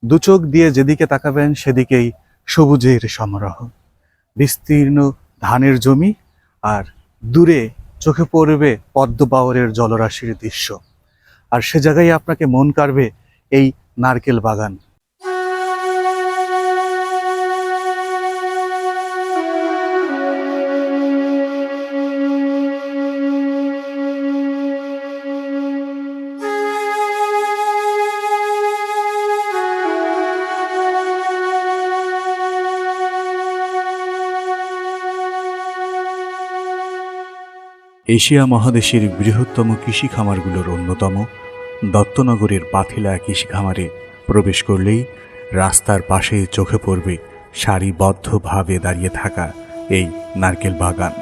দুচোখ দিয়ে যেদিকে তাকাবেন সেদিকেই সবুজের সমারোহ, বিস্তীর্ণ ধানের জমি, আর দূরে চোখে পড়বে পদ্মবাওরের জলরাশির দৃশ্য। আর সে জায়গায় আপনাকে মন কাড়বে এই নারকেল বাগান। এশিয়া মহাদেশের বৃহত্তম কৃষি খামারগুলোর অন্যতম দত্তনগরের পাথিলা কৃষি খামারে প্রবেশ করলেই রাস্তার পাশে চোখে পড়বে সারিবদ্ধভাবে দাঁড়িয়ে থাকা এই নারকেল বাগান।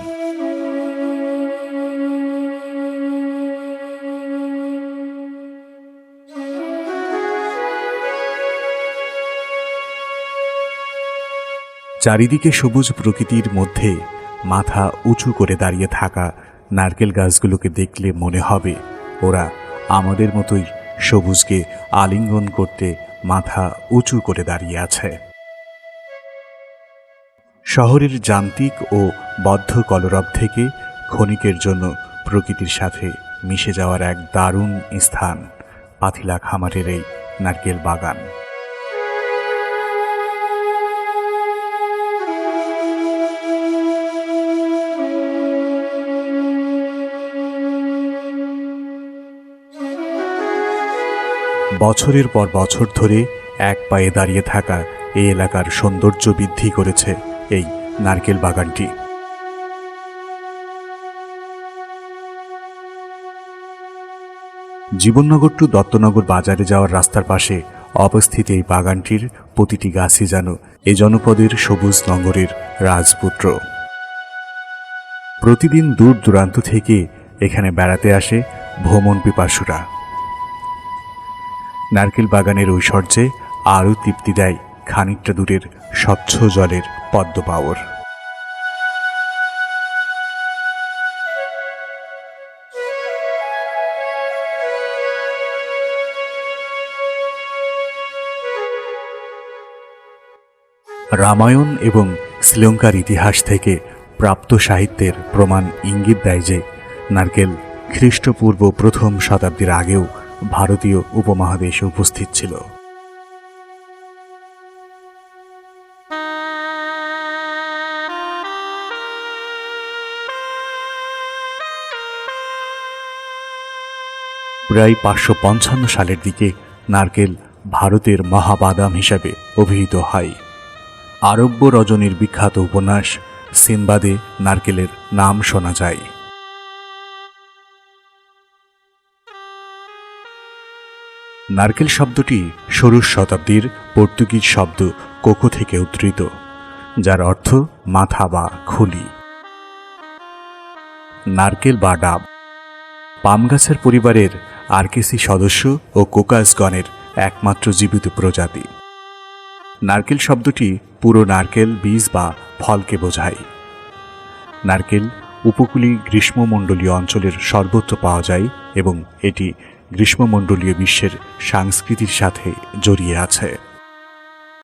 চারিদিকে সবুজ প্রকৃতির মধ্যে মাথা উঁচু করে দাঁড়িয়ে থাকা নারকেল গাছগুলোকে দেখলে মনে হবে ওরা আমাদের মতোই সবুজকে আলিঙ্গন করতে মাথা উঁচু করে দাঁড়িয়ে আছে। শহরের যান্ত্রিক ও বদ্ধ কলরব থেকে ক্ষণিকের জন্য প্রকৃতির সাথে মিশে যাওয়ার এক দারুণ স্থান পাথিলা খামারের এই নারকেল বাগান। বছরের পর বছর ধরে এক পায়ে দাঁড়িয়ে থাকা এই এলাকার সৌন্দর্য বৃদ্ধি করেছে এই নারকেল বাগানটি। জীবননগর টু দত্তনগর বাজারে যাওয়ার রাস্তার পাশে অবস্থিত এই বাগানটির প্রতিটি গাছই যেন এই জনপদের সবুজ নগরের রাজপুত্র। প্রতিদিন দূর দূরান্ত থেকে এখানে বেড়াতে আসে ভ্রমণ পিপাসুরা। নারকেল বাগানের ঐশ্বর্যে আরও তৃপ্তি দেয় খানিকটা দূরের স্বচ্ছ জলের পদ্মবাওর। রামায়ণ এবং শ্রীলঙ্কার ইতিহাস থেকে প্রাপ্ত সাহিত্যের প্রমাণ ইঙ্গিত দেয় যে নারকেল খ্রিস্টপূর্ব প্রথম শতাব্দীর আগেও ভারতীয় উপমহাদেশে উপস্থিত ছিল। প্রায় 555 সালের দিকে নারকেল ভারতের মহাবাদাম হিসাবে অভিহিত হয়। আরব্য রজনীর বিখ্যাত উপন্যাস সিনবাদে নারকেলের নাম শোনা যায়। নারকেল শব্দটি ষোড়শ শতাব্দীর পর্তুগিজ শব্দ কোকো থেকে উদ্ধৃত, যার অর্থ মাথা বা খুলি। নারকেল বা ডাব পাম গাছের পরিবারের আর্কেসি সদস্য ও কোকাসগণের একমাত্র জীবিত প্রজাতি। নারকেল শব্দটি পুরো নারকেল বীজ বা ফলকে বোঝায়। নারকেল উপকূলীয় গ্রীষ্মমণ্ডলীয় অঞ্চলের সর্বত্র পাওয়া যায় এবং এটি গ্রীষ্মমণ্ডলীয় বিশ্বের সংস্কৃতির সাথে জড়িয়ে আছে।